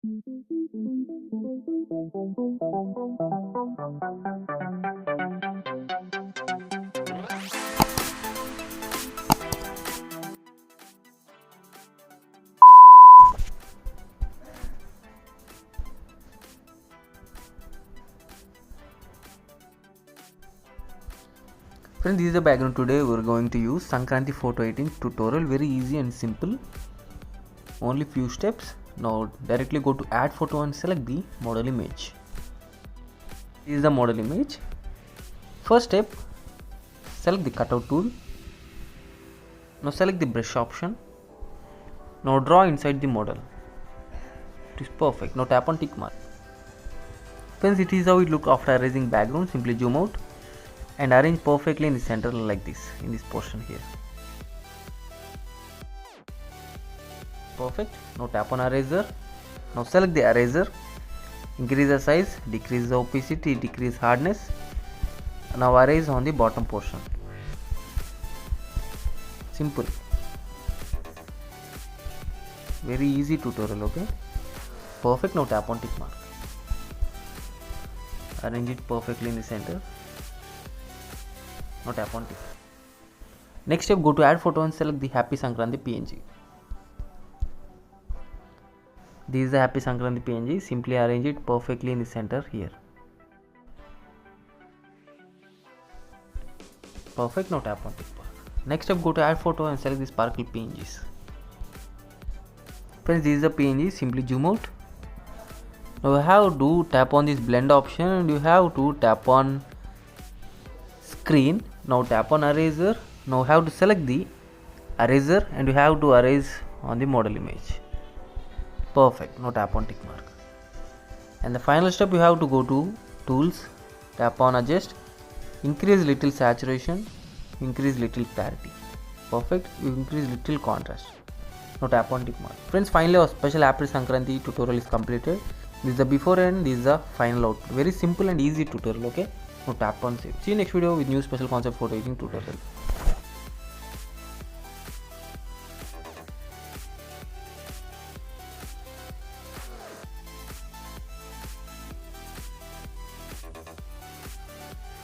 Friends, this is the background. Today we are going to use Sankranti photo editing tutorial. Very easy and simple. Only few steps. Now directly go to add photo and select the model image. This is the model image. First step, select the cutout tool. Now select the brush option. Now draw inside the model. It is perfect. Now tap on tick mark. Friends, it is how it looks after erasing background. Simply zoom out and arrange perfectly in the center like this, in this portion here. Perfect. Now tap on eraser. Now select the eraser, increase the size, decrease the opacity, decrease hardness. Now erase on the bottom portion. Simple. Very easy tutorial, okay? Perfect. Now tap on tick mark. Arrange it perfectly in the center. Now tap on tick. Next step, go to add photo and select the Happy Sankranti PNG. This is the Happy Sankranti PNG. Simply arrange it perfectly in the center here. Perfect. Now tap on tick mark. Next step, go to add photo and select the sparkle PNGs. Friends, this is the PNG. Simply zoom out. Now you have to tap on this blend option and you have to tap on screen. Now tap on eraser. Now you have to select the eraser and you have to erase on the model image. Perfect. Now tap on tick mark. And the final step, you have to go to tools, tap on adjust, increase little saturation, increase little clarity. Perfect. You increase little contrast. Now tap on tick mark. Friends, finally our special Happy Sankranti tutorial is completed. This is the before and this is the final output. Very simple and easy tutorial, okay? Now tap on save. See you next video with new special concept photo editing tutorial.